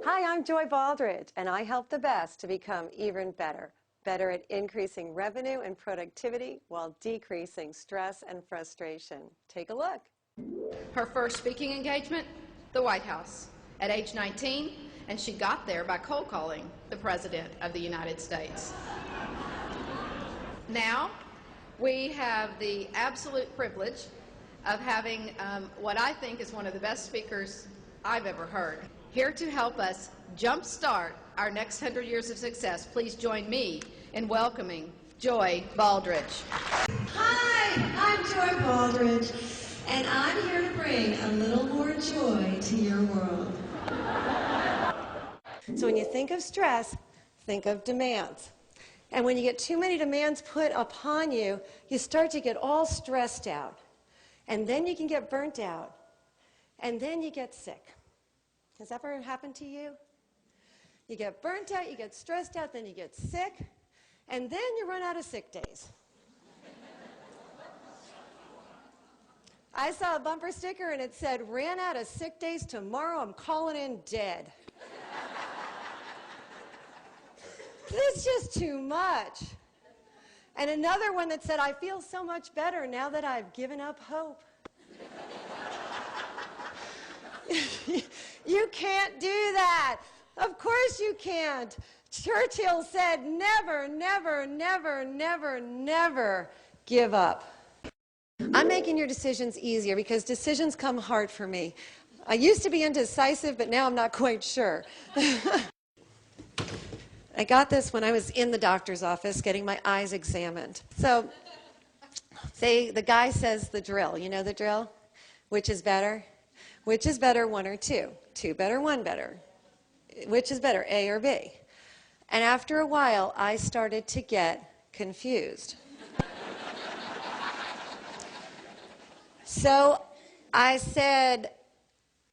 Hi, I'm Joy Baldridge, and I help the best to become even better. Better at increasing revenue and productivity while decreasing stress and frustration. Take a look. Her first speaking engagement, the White House, at age 19, and she got there by cold calling the President of the United States. Now, we have the absolute privilege of having what I think is one of the best speakers I've ever heard. Here to help us jumpstart our next 100 years of success, please join me in welcoming Joy Baldridge. Hi, I'm Joy Baldridge, and I'm here to bring a little more joy to your world. So when you think of stress, think of demands. And when you get too many demands put upon you, you start to get all stressed out. And then you can get burnt out. And then you get sick. Has that ever happened to you? You get burnt out, you get stressed out, then you get sick, and then you run out of sick days. I saw a bumper sticker and it said, "Ran out of sick days tomorrow, I'm calling in dead." That's just too much. And another one that said, "I feel so much better now that I've given up hope." You can't do that. Of course you can't. Churchill said, never, never, never, never, never give up. I'm making your decisions easier because decisions come hard for me. I used to be indecisive, but now I'm not quite sure. I got this when I was in the doctor's office getting my eyes examined. So, the guy says the drill. You know the drill? Which is better? Which is better, one or two? Two better, one better. Which is better, A or B? And after a while, I started to get confused. So I said,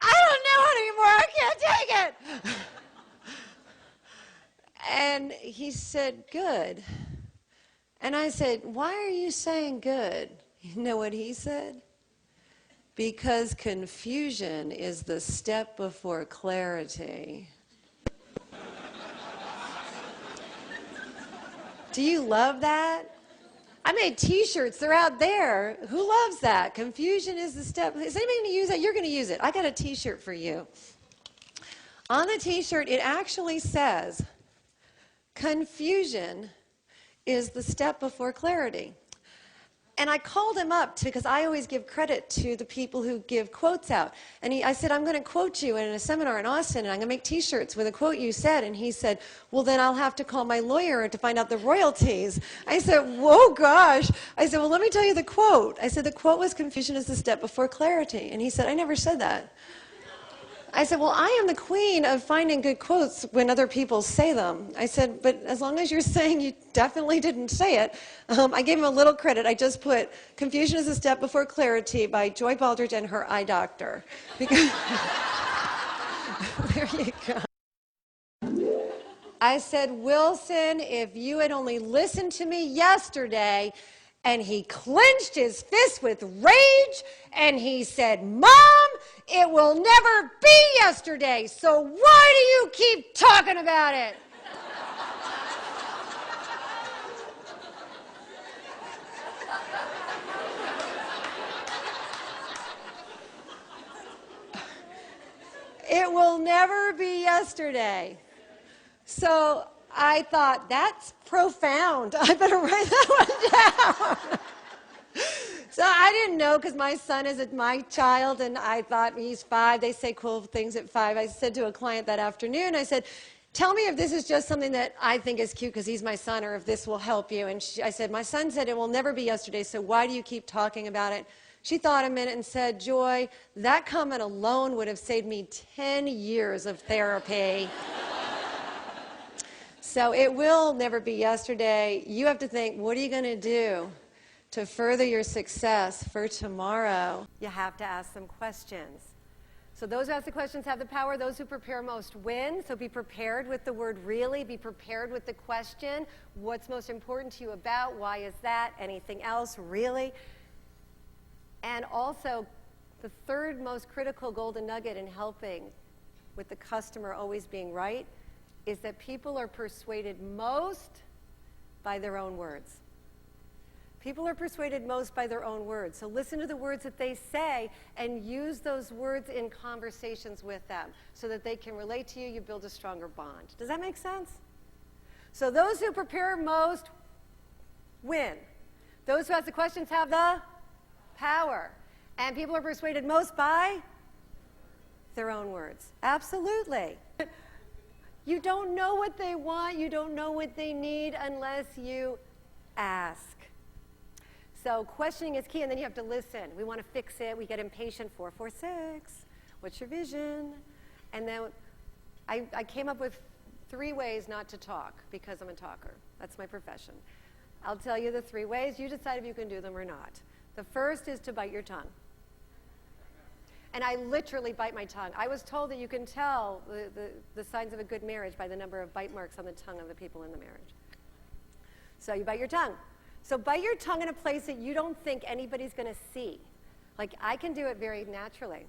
"I don't know anymore, I can't take it." And he said, "Good." And I said, "Why are you saying good?" You know what he said? "Because confusion is the step before clarity." Do you love that? I made t-shirts, they're out there. Who loves that? Confusion is the step. Is anybody going to use that? You're going to use it. I got a t-shirt for you. On the t-shirt, it actually says, confusion is the step before clarity. And I called him up because I always give credit to the people who give quotes out. And I said, "I'm going to quote you in a seminar in Austin, and I'm going to make t-shirts with a quote you said." And he said, "Well, then I'll have to call my lawyer to find out the royalties." I said, "Whoa, gosh." I said, "Well, let me tell you the quote." I said, "The quote was, confusion is the step before clarity." And he said, "I never said that." I said, "Well, I am the queen of finding good quotes when other people say them." I said, "But as long as you're saying you definitely didn't say it." I gave him a little credit. I just put, "Confusion is a step before clarity" by Joy Baldridge and her eye doctor. Because there you go. I said, "Wilson, if you had only listened to me yesterday," and he clenched his fist with rage, and he said, "Mom, it will never be yesterday, so why do you keep talking about it?" It will never be yesterday. So I thought, that's profound. I better write that one down. So I didn't know, because my son is my child, and I thought, he's 5. They say cool things at 5. I said to a client that afternoon, I said, "Tell me if this is just something that I think is cute because he's my son, or if this will help you." And I said, "My son said it will never be yesterday, so why do you keep talking about it?" She thought a minute and said, "Joy, that comment alone would have saved me 10 years of therapy." So it will never be yesterday. You have to think, what are you going to do to further your success for tomorrow? You have to ask some questions. So those who ask the questions have the power. Those who prepare most win. So be prepared with the word really. Be prepared with the question. What's most important to you about? Why is that? Anything else? Really? And also, the third most critical golden nugget in helping with the customer always being right is that people are persuaded most by their own words. People are persuaded most by their own words. So listen to the words that they say and use those words in conversations with them so that they can relate to you. You build a stronger bond. Does that make sense? So those who prepare most win. Those who ask the questions have the power. And people are persuaded most by their own words. Absolutely. You don't know what they want, you don't know what they need unless you ask. So questioning is key, and then you have to listen. We want to fix it. We get impatient. 446. What's your vision? And then I came up with 3 ways not to talk because I'm a talker. That's my profession. I'll tell you the 3 ways. You decide if you can do them or not. The first is to bite your tongue. And I literally bite my tongue. I was told that you can tell the signs of a good marriage by the number of bite marks on the tongue of the people in the marriage. So you bite your tongue. So bite your tongue in a place that you don't think anybody's going to see. Like, I can do it very naturally.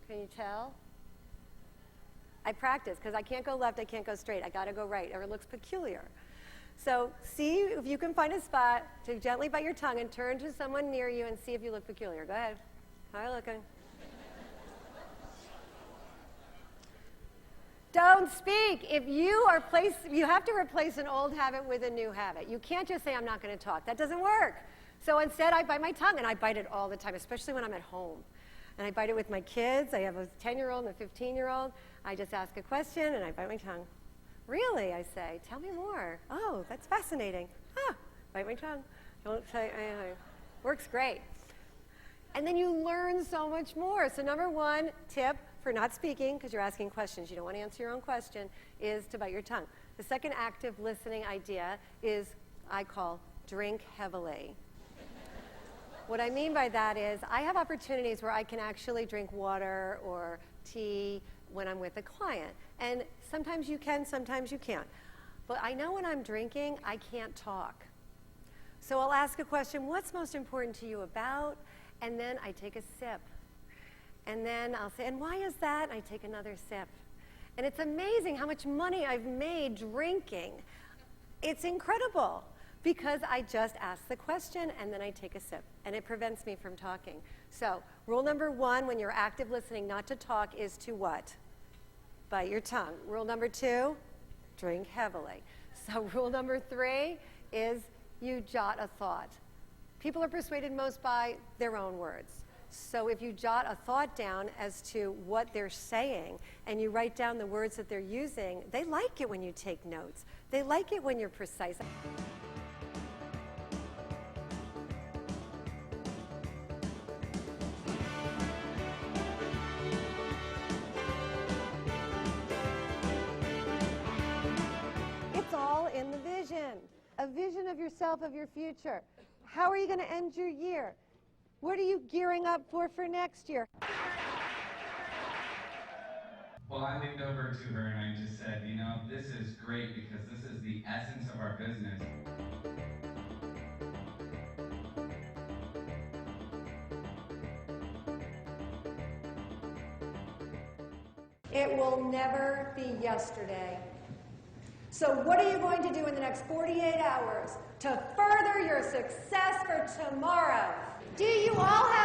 Can you tell? I practice because I can't go left, I can't go straight. I got to go right, or it looks peculiar. So see if you can find a spot to gently bite your tongue and turn to someone near you and see if you look peculiar. Go ahead. How are you looking? Don't speak. If you have to replace an old habit with a new habit. You can't just say, I'm not going to talk. That doesn't work. So instead, I bite my tongue, and I bite it all the time, especially when I'm at home. And I bite it with my kids. I have a 10-year-old and a 15-year-old. I just ask a question, and I bite my tongue. Really, I say, tell me more. Oh, that's fascinating. Bite my tongue. Don't say anything. Works great. And then you learn so much more. So number 1 tip for not speaking, because you're asking questions, you don't want to answer your own question, is to bite your tongue. The second active listening idea is, I call, drink heavily. What I mean by that is I have opportunities where I can actually drink water or tea when I'm with a client. And sometimes you can, sometimes you can't. But I know when I'm drinking, I can't talk. So I'll ask a question, what's most important to you about? And then I take a sip. And then I'll say, and why is that? And I take another sip. And it's amazing how much money I've made drinking. It's incredible because I just ask the question and then I take a sip. And it prevents me from talking. So rule number 1 when you're active listening not to talk is to what? Bite your tongue. Rule number 2, drink heavily. So rule number 3 is you jot a thought. People are persuaded most by their own words. So if you jot a thought down as to what they're saying and you write down the words that they're using, they like it when you take notes. They like it when you're precise. It's all in the vision. A vision of yourself, of your future. How are you going to end your year? What are you gearing up for next year? Well, I leaned over to her and I just said, this is great because this is the essence of our business. It will never be yesterday. So what are you going to do in the next 48 hours to further your success for tomorrow? Do you all have